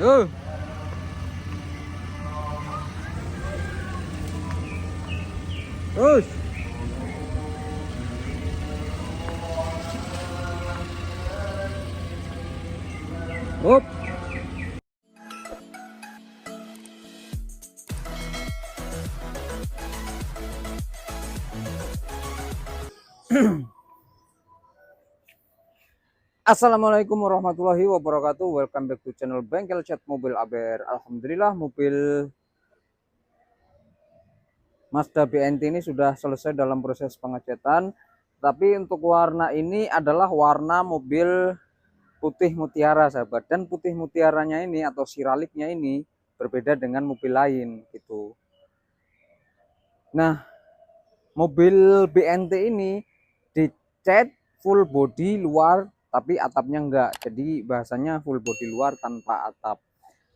Yo. Terus. Up. Assalamualaikum warahmatullahi wabarakatuh. Welcome back to channel Bengkel Cat Mobil Aber. Alhamdulillah mobil Mazda BNT ini sudah selesai dalam proses pengecetan. Tapi untuk warna ini adalah warna mobil putih mutiara sahabat. Dan putih mutiaranya ini atau siraliknya ini berbeda dengan mobil lain gitu. Nah, mobil BNT ini dicat full body luar tapi atapnya enggak. Jadi bahasanya full body luar tanpa atap.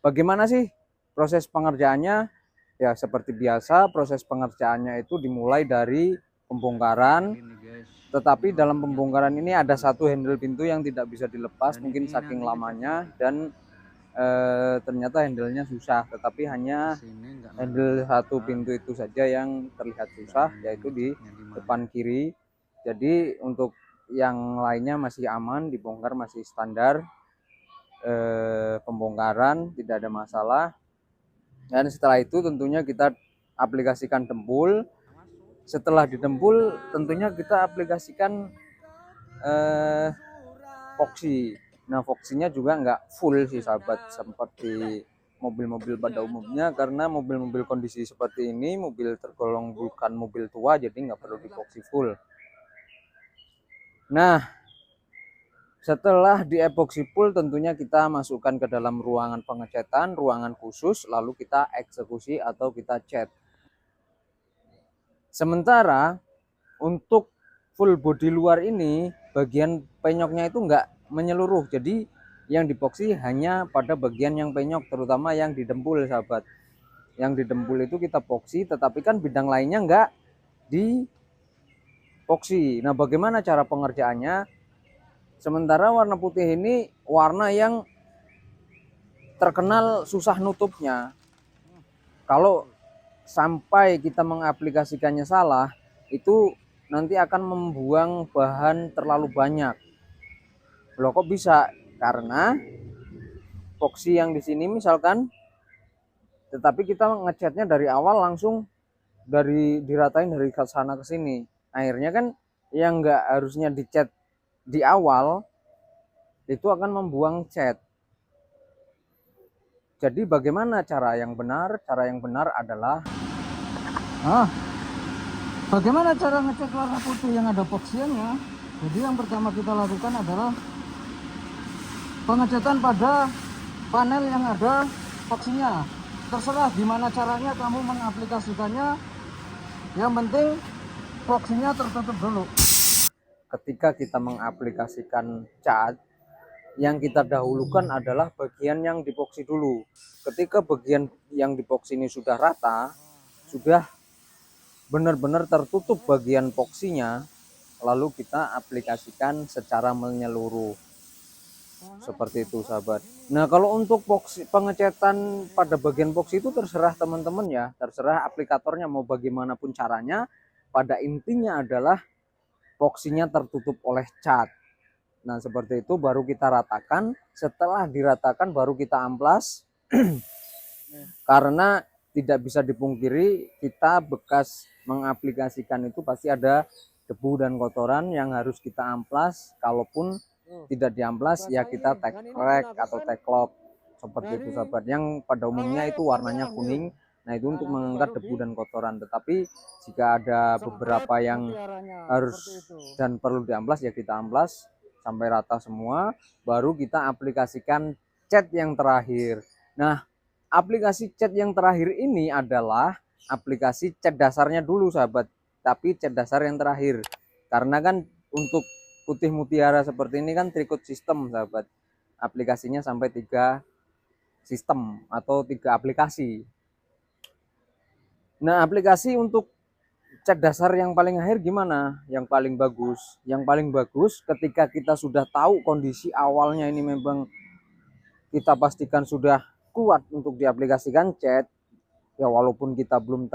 Bagaimana sih proses pengerjaannya? Ya seperti biasa, proses pengerjaannya itu dimulai dari pembongkaran. Tetapi dalam pembongkaran ini ada satu handle pintu yang tidak bisa dilepas, mungkin saking lamanya, dan ternyata handlenya susah. Tetapi hanya handle satu pintu itu saja yang terlihat susah, yaitu di depan kiri. Jadi untuk yang lainnya masih aman, dibongkar masih standar pembongkaran, tidak ada masalah. Dan setelah itu tentunya kita aplikasikan dempul. Setelah didempul tentunya kita aplikasikan voksi. Nah voksinya juga nggak full sih sahabat seperti mobil-mobil pada umumnya, karena mobil-mobil kondisi seperti ini mobil tergolong bukan mobil tua, jadi nggak perlu divoksi full. Nah setelah di epoxy full tentunya kita masukkan ke dalam ruangan pengecetan, ruangan khusus, lalu kita eksekusi atau kita cat. Sementara untuk full body luar ini bagian penyoknya itu enggak menyeluruh, jadi yang dipoksi hanya pada bagian yang penyok, terutama yang didempul sahabat. Yang didempul itu kita poksi, tetapi kan bidang lainnya enggak dipoksi. Nah bagaimana cara pengerjaannya? Sementara warna putih ini warna yang terkenal susah nutupnya. Kalau sampai kita mengaplikasikannya salah, itu nanti akan membuang bahan terlalu banyak. Loh kok bisa? Karena epoxy yang di sini misalkan, tetapi kita ngecatnya dari awal langsung diratain dari ke sana ke sini. Akhirnya kan yang nggak harusnya dicat di awal itu akan membuang cat. Jadi bagaimana cara yang benar? Cara yang benar adalah bagaimana cara ngecat warna putih yang ada epoxiannya? Jadi yang pertama kita lakukan adalah pengecatan pada panel yang ada epoxinya. Terserah gimana caranya kamu mengaplikasikannya, yang penting epoxinya tertutup dulu. Ketika kita mengaplikasikan cat, yang kita dahulukan adalah bagian yang dipoksi dulu. Ketika bagian yang dipoksi ini sudah rata, sudah benar-benar tertutup bagian epoksinya, lalu kita aplikasikan secara menyeluruh. Seperti itu sahabat. Nah kalau untuk pengecatan pada bagian epoksi itu terserah teman-teman ya, terserah aplikatornya mau bagaimanapun caranya. Pada intinya adalah epoksinya tertutup oleh cat. Nah seperti itu baru kita ratakan. Setelah diratakan baru kita amplas. Karena tidak bisa dipungkiri kita bekas mengaplikasikan itu pasti ada debu dan kotoran yang harus kita amplas. Kalaupun tidak diamplas ya kita tekrek atau teklok seperti itu sahabat. Yang pada umumnya itu warnanya kuning. Nah itu untuk mengangkat debu dan kotoran. Tetapi jika ada beberapa yang harus dan perlu diamplas ya kita amplas sampai rata semua. Baru kita aplikasikan cat yang terakhir. Nah aplikasi cat yang terakhir ini adalah aplikasi cat dasarnya dulu sahabat. Tapi cat dasar yang terakhir. Karena kan untuk putih mutiara seperti ini kan trikot sistem sahabat. Aplikasinya sampai 3 sistem atau 3 aplikasi. Nah aplikasi untuk cat dasar yang paling akhir gimana? Yang paling bagus? Yang paling bagus ketika kita sudah tahu kondisi awalnya ini memang kita pastikan sudah kuat untuk diaplikasikan cat, ya walaupun kita belum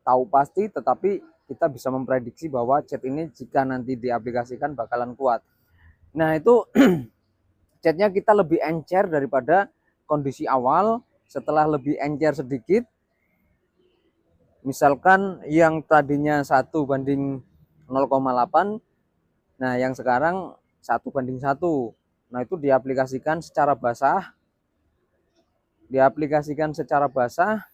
tahu pasti, tetapi kita bisa memprediksi bahwa cat ini jika nanti diaplikasikan bakalan kuat. Nah itu catnya kita lebih encer daripada kondisi awal. Setelah lebih encer sedikit, misalkan yang tadinya 1:0,8, nah yang sekarang 1:1. Nah itu diaplikasikan secara basah,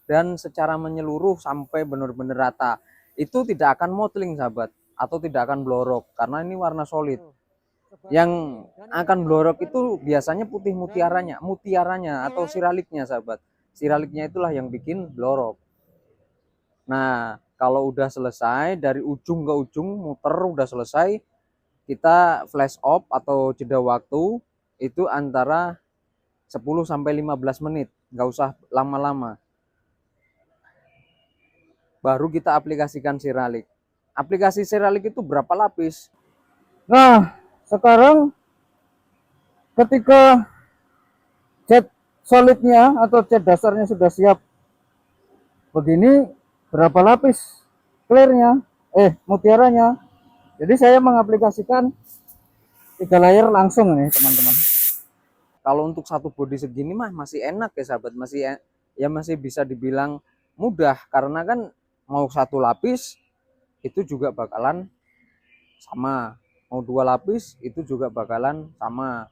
dan secara menyeluruh sampai benar-benar rata. Itu tidak akan mottling sahabat, atau tidak akan blorok karena ini warna solid. Yang akan blorok itu biasanya putih mutiaranya atau siraliknya sahabat. Siraliknya itulah yang bikin blorok. Nah kalau udah selesai dari ujung ke ujung muter udah selesai, kita flash off atau jeda waktu itu antara 10-15 menit, nggak usah lama-lama. Baru kita aplikasikan siralik. Aplikasi siralik itu berapa lapis? Nah, sekarang ketika cat solidnya atau cat dasarnya sudah siap begini, berapa lapis clearnya, mutiaranya. Jadi saya mengaplikasikan 3 layer langsung nih teman-teman. Kalau untuk satu body segini mah masih enak ya sahabat, masih bisa dibilang mudah, karena kan mau 1 lapis itu juga bakalan sama, mau 2 lapis itu juga bakalan sama.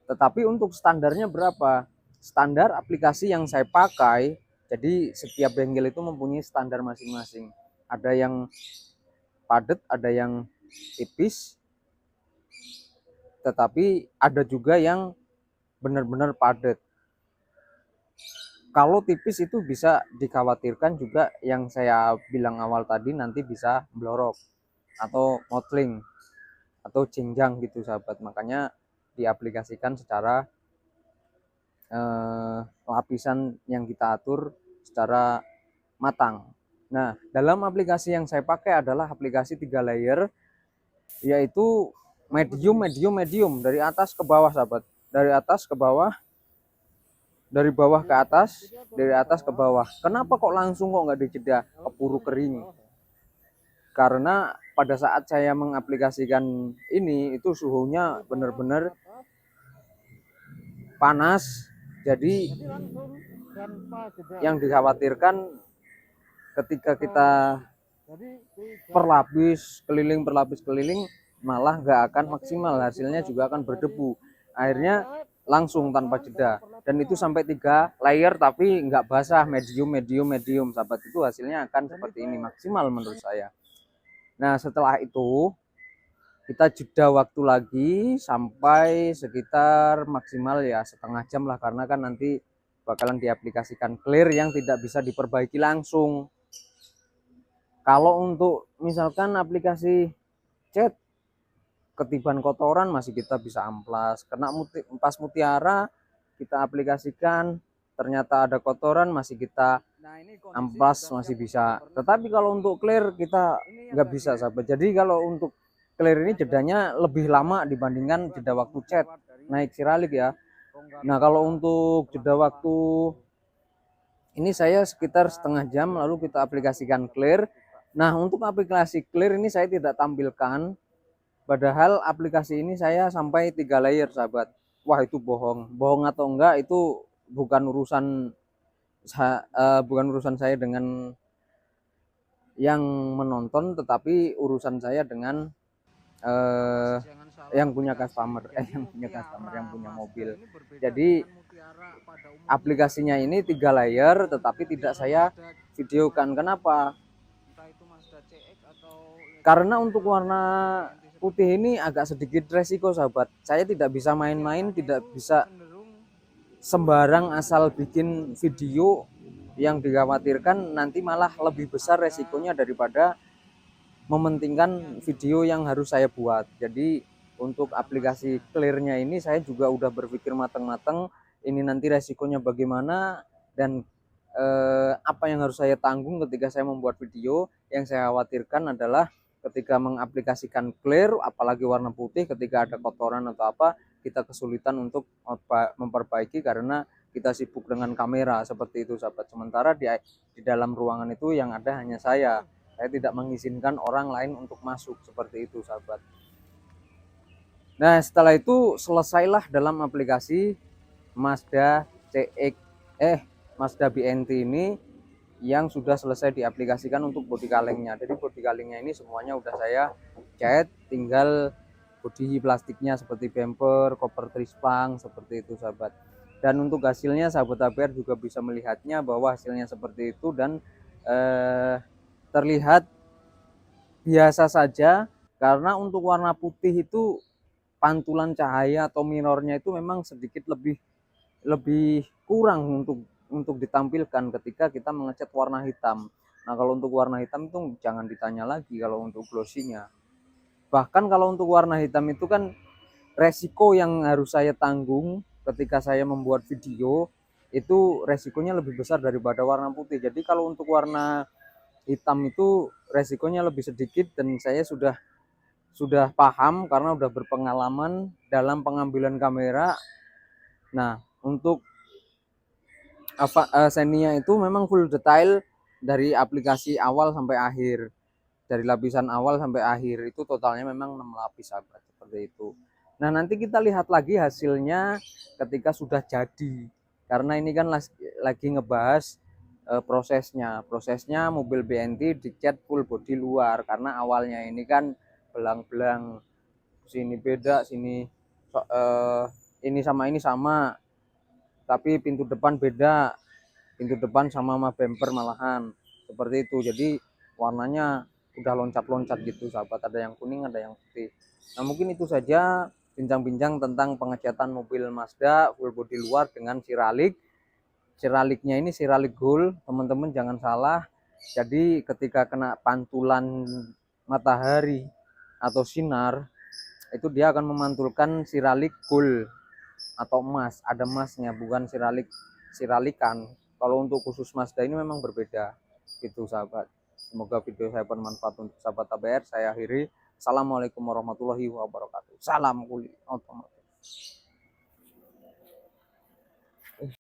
Tetapi untuk standarnya berapa? Standar aplikasi yang saya pakai, jadi setiap bengkel itu mempunyai standar masing-masing. Ada yang padat, ada yang tipis, tetapi ada juga yang benar-benar padat. Kalau tipis itu bisa dikhawatirkan juga yang saya bilang awal tadi, nanti bisa blorok atau mottling atau jenjang gitu sahabat. Makanya diaplikasikan secara lapisan yang kita atur secara matang. Nah dalam aplikasi yang saya pakai adalah aplikasi 3 layer, yaitu medium dari atas ke bawah sahabat, dari atas ke bawah, dari bawah ke atas, dari atas ke bawah. Kenapa kok langsung kok nggak dijeda keburu kering? Karena pada saat saya mengaplikasikan ini itu suhunya benar-benar panas. Jadi yang dikhawatirkan ketika kita perlapis keliling malah nggak akan maksimal, hasilnya juga akan berdebu. Akhirnya langsung tanpa jeda, dan itu sampai 3 layer tapi nggak basah, medium sahabat, itu hasilnya akan seperti ini maksimal menurut saya. Nah setelah itu kita jeda waktu lagi sampai sekitar maksimal ya setengah jam lah, karena kan nanti bakalan diaplikasikan clear yang tidak bisa diperbaiki langsung. Kalau untuk misalkan aplikasi cat ketiban kotoran masih kita bisa amplas, kena empas mutiara kita aplikasikan ternyata ada kotoran masih kita amplas, masih bisa. Tetapi kalau untuk clear kita nggak bisa sahabat. Jadi kalau untuk clear ini jedanya lebih lama dibandingkan jeda waktu cat naik siralik ya. Nah kalau untuk jeda waktu ini saya sekitar setengah jam lalu kita aplikasikan clear. Nah untuk aplikasi clear ini saya tidak tampilkan, padahal aplikasi ini saya sampai 3 layer sahabat. Wah itu bohong atau enggak itu bukan urusan saya dengan yang menonton, tetapi urusan saya dengan yang punya customer, yang punya mobil. Jadi aplikasinya ini 3 layer tetapi tidak saya videokan. Kenapa? Karena untuk warna putih ini agak sedikit resiko sahabat. Saya tidak bisa main-main, tidak bisa sembarang asal bikin video yang dikhawatirkan nanti malah lebih besar resikonya daripada mementingkan video yang harus saya buat. Jadi untuk aplikasi clearnya ini saya juga udah berpikir matang-matang ini nanti resikonya bagaimana, dan apa yang harus saya tanggung ketika saya membuat video. Yang saya khawatirkan adalah ketika mengaplikasikan clear apalagi warna putih, ketika ada kotoran atau apa, kita kesulitan untuk memperbaiki karena kita sibuk dengan kamera seperti itu sahabat. Sementara di dalam ruangan itu yang ada hanya saya tidak mengizinkan orang lain untuk masuk seperti itu sahabat. Nah setelah itu selesailah dalam aplikasi Mazda Mazda BNT ini yang sudah selesai diaplikasikan untuk bodi kalengnya. Jadi bodi kalengnya ini semuanya udah saya cat, tinggal bodi plastiknya seperti bumper, koper trispang seperti itu sahabat. Dan untuk hasilnya sahabat ABR juga bisa melihatnya bahwa hasilnya seperti itu dan terlihat biasa saja, karena untuk warna putih itu pantulan cahaya atau minornya itu memang sedikit lebih kurang untuk ditampilkan ketika kita mengecat warna hitam. Nah kalau untuk warna hitam itu jangan ditanya lagi kalau untuk glossinya. Bahkan kalau untuk warna hitam itu kan resiko yang harus saya tanggung ketika saya membuat video itu resikonya lebih besar daripada warna putih. Jadi kalau untuk warna hitam itu resikonya lebih sedikit dan saya sudah paham karena udah berpengalaman dalam pengambilan kamera. Nah untuk Xenia itu memang full detail dari aplikasi awal sampai akhir, dari lapisan awal sampai akhir itu totalnya memang 6 lapis sahabat seperti itu. Nah nanti kita lihat lagi hasilnya ketika sudah jadi, karena ini kan lagi ngebahas prosesnya mobil BNT dicat full body luar, karena awalnya ini kan belang-belang sini beda, sini ini sama tapi pintu depan beda, pintu depan sama bumper malahan seperti itu. Jadi warnanya udah loncat-loncat gitu sahabat, ada yang kuning ada yang putih. Nah mungkin itu saja bincang-bincang tentang pengecatan mobil Mazda full body luar dengan siraliknya ini siralik gold teman-teman, jangan salah. Jadi ketika kena pantulan matahari atau sinar itu dia akan memantulkan siralik gold atau emas, ada emasnya, bukan siralikan. Kalau untuk khusus Mazda ini memang berbeda gitu sahabat. Semoga video saya bermanfaat untuk sahabat ABR. Saya akhiri. Assalamualaikum warahmatullahi wabarakatuh. Salam kuli otomotif.